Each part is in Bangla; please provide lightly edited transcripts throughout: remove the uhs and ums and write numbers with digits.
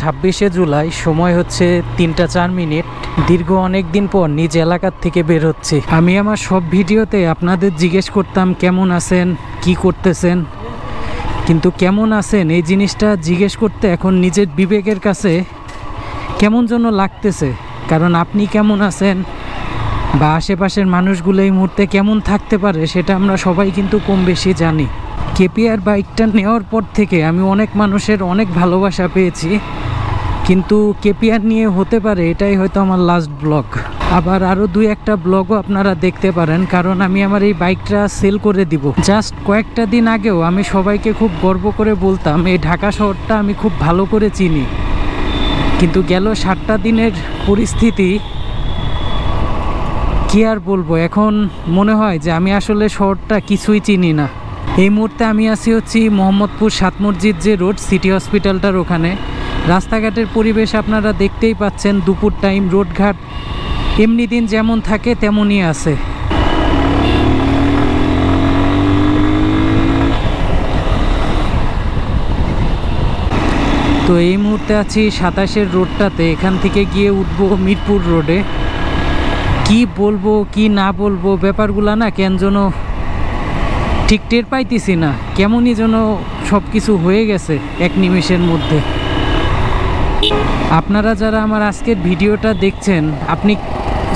26শে জুলাই, সময় হচ্ছে 3টা 4 মিনিট। দীর্ঘ অনেক দিন পর নিজ এলাকার থেকে বের হচ্ছে। আমি আমার সব ভিডিওতে আপনাদের জিজ্ঞেস করতাম কেমন আছেন, কি করতেছেন, কিন্তু কেমন আছেন এই জিনিসটা জিজ্ঞেস করতে এখন নিজের বিবেকের কাছে কেমন যেন লাগতেছে। কারণ আপনি কেমন আছেন বা আশেপাশের মানুষগুলো এই মুহূর্তে কেমন থাকতে পারে সেটা আমরা সবাই কিন্তু কম বেশি জানি। কেপিআর বাইকটা নেওয়ার পর থেকে আমি অনেক মানুষের অনেক ভালোবাসা পেয়েছি, কিন্তু কেপিআর নিয়ে হতে পারে এটাই হয়তো আমার লাস্ট ব্লগ। আবার আরও 2-1টা ব্লগও আপনারা দেখতে পারেন, কারণ আমি আমার এই বাইকটা সেল করে দিব। জাস্ট কয়েকটা দিন আগেও আমি সবাইকে খুব গর্ব করে বলতাম এই ঢাকা শহরটা আমি খুব ভালো করে চিনি, কিন্তু গেল 7টা দিনের পরিস্থিতি কি আর বলবো। এখন মনে হয় যে আমি আসলে শহরটা কিছুই চিনি না। এই মুহূর্তে আমি আছি হচ্ছি মোহাম্মদপুর 7 মসজিদ যে রোড, সিটি হসপিটালটার ওখানে। রাস্তাঘাটের পরিবেশ আপনারা দেখতেই পাচ্ছেন, দুপুর টাইম, রোডঘাট এমনি দিন যেমন থাকে তেমনই আছে। তো এই মুহূর্তে আছি 27-এর রোডটাতে, এখান থেকে গিয়ে উঠবো মিরপুর রোডে। কি বলবো কি না বলবো ব্যাপারগুলা না কেন যেন ঠিক টের পাইতেছি না, কেমনই যেন সব কিছু হয়ে গেছে এক নিমেষের মধ্যে। আপনারা যারা আমার আজকের ভিডিওটা দেখছেন, আপনি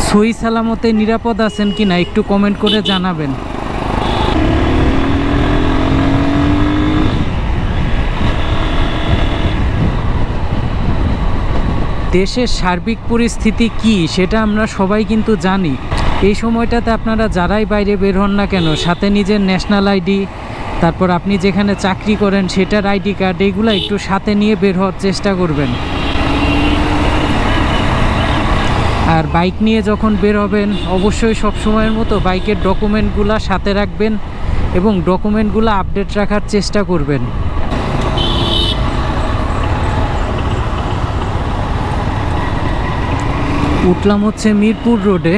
সহি সালামতে নিরাপদ আছেন কি না একটু কমেন্ট করে জানাবেন। দেশের সার্বিক পরিস্থিতি কি সেটা আমরা সবাই কিন্তু জানি। এই সময়টাতে আপনারা যারাই বাইরে বের হন না কেন, সাথে নিজের ন্যাশনাল আইডি, তারপর আপনি যেখানে চাকরি করেন সেটার আইডি কার্ড, এগুলো একটু সাথে নিয়ে বের হওয়ার চেষ্টা করবেন। আর বাইক নিয়ে যখন বের হবেন অবশ্যই সব সময়ের মতো বাইকের ডকুমেন্টগুলো সাথে রাখবেন এবং ডকুমেন্টগুলো আপডেট রাখার চেষ্টা করবেন। উঠলাম হচ্ছে মিরপুর রোডে।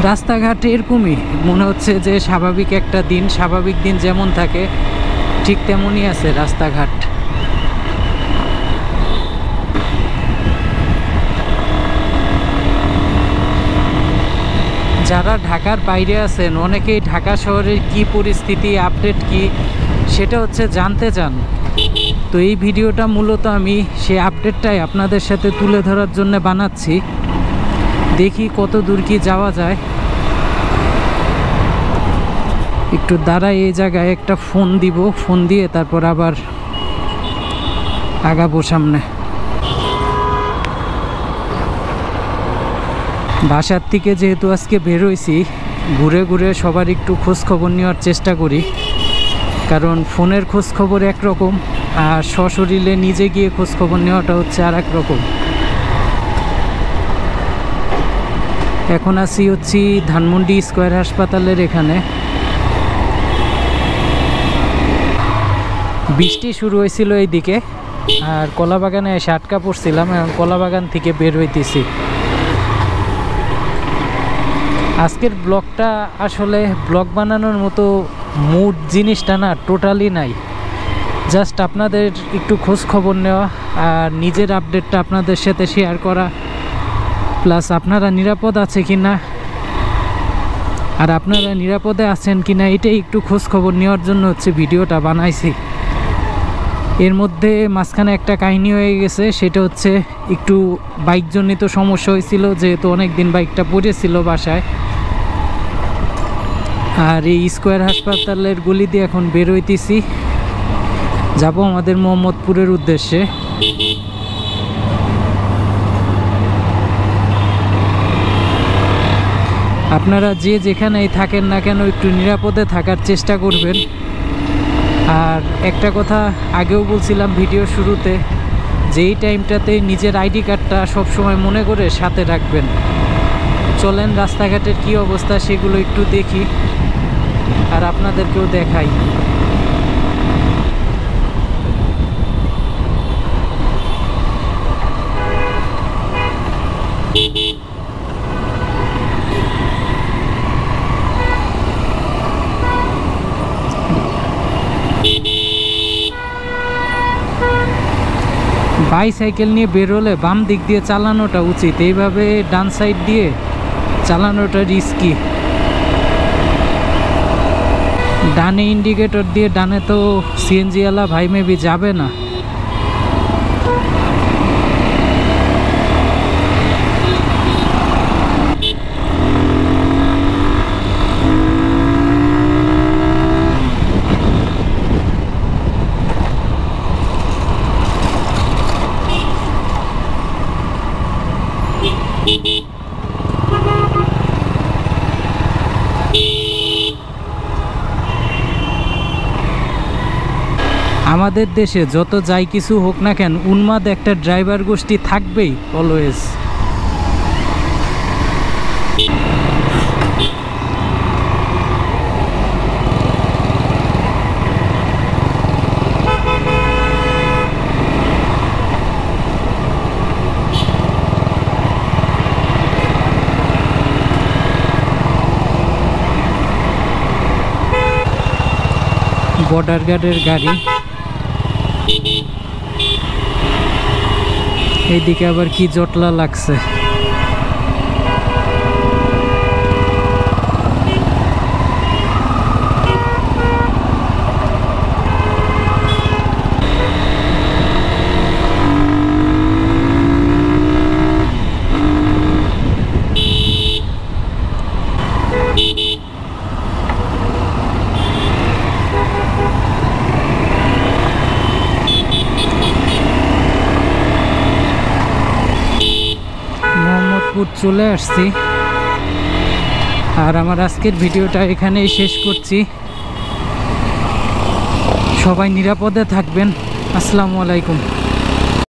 রাস্তাঘাট এরকমই মনে হচ্ছে যে স্বাভাবিক একটা দিন, স্বাভাবিক দিন যেমন থাকে ঠিক তেমনই আছে রাস্তাঘাট। যারা ঢাকার বাইরে আছেন অনেকেই ঢাকা শহরের কি পরিস্থিতি, আপডেট কি সেটা হচ্ছে জানতে চান। তো এই ভিডিওটা মূলত আমি সেই আপডেটটাই আপনাদের সাথে তুলে ধরার জন্য বানাচ্ছি। দেখি কত দূর কি যাওয়া যায়। একটু দাঁড়াই এই জায়গায়, একটা ফোন দিব, ফোন দিয়ে তারপর আবার আগাবো সামনে। বাসার থেকে যেহেতু আজকে বের হইছি, ঘুরে ঘুরে সবার একটু খোঁজ খবর নেওয়ার চেষ্টা করি, কারণ ফোনের খোঁজ খবর একরকম আর সশরীরে নিজে গিয়ে খোঁজ খবর নেওয়াটা হচ্ছে আর এক রকম। এখন আছি হচ্ছি ধানমন্ডি স্কয়ার হাসপাতালের এখানে। বৃষ্টি শুরু হয়েছিল এইদিকে, আর কলাবাগানে এসে আটকা পড়ছিলাম, এবং কলাবাগান থেকে বের হইতেছি। আজকের ব্লগটা আসলে ব্লগ বানানোর মতো মুড জিনিসটা না টোটালি নাই। জাস্ট আপনাদের একটু খোঁজ খবর নেওয়া আর নিজের আপডেটটা আপনাদের সাথে শেয়ার করা, প্লাস আপনারা নিরাপদ আছে কি না আর আপনারা নিরাপদে আছেন কি না এটাই একটু খোঁজ খবর নেওয়ার জন্য হচ্ছে ভিডিওটা বানাইছি। এর মধ্যে মাঝখানে একটা কাহিনী হয়ে গেছে, সেটা হচ্ছে একটু বাইকজনিত সমস্যা হয়েছিল, যেহেতু অনেক দিন বাইকটা পড়েছিল বাসায়। আর এই স্কয়ার হাসপাতালের গলি দিয়ে এখন বের হইতেছি, যাব আমাদের মোহাম্মদপুরের উদ্দেশ্যে। আপনারা যে যেখানেই থাকেন না কেন একটু নিরাপদে থাকার চেষ্টা করবেন। আর একটা কথা আগেও বলছিলাম ভিডিও শুরুতে, যে এই টাইমটাতে নিজের আইডি কার্ডটা সবসময় মনে করে সাথে রাখবেন। চলেন রাস্তাঘাটের কি অবস্থা সেগুলো একটু দেখি আর আপনাদেরকেও দেখাই। বাইসাইকেল নিয়ে বেরোলে বাম দিক দিয়ে চালানোটা উচিত, এইভাবে ডান সাইড দিয়ে চালানোটা রিস্কি। ডানে ইন্ডিকেটর দিয়ে, ডানে তো সিএনজিওয়ালা ভাই মেবি যাবে না। আমাদের দেশে যত যাই কিছু হোক না কেন, উন্মাদ একটা ড্রাইভার গোষ্ঠী থাকবেই অলওয়েজ। বর্ডার গার্ডের গাড়ি, এইদিকে আবার কি জটলা লাগছে। চলে আসছি, আর আমার আজকের ভিডিওটা এখানেই শেষ করছি। সবাই নিরাপদে থাকবেন। আসসালামু আলাইকুম।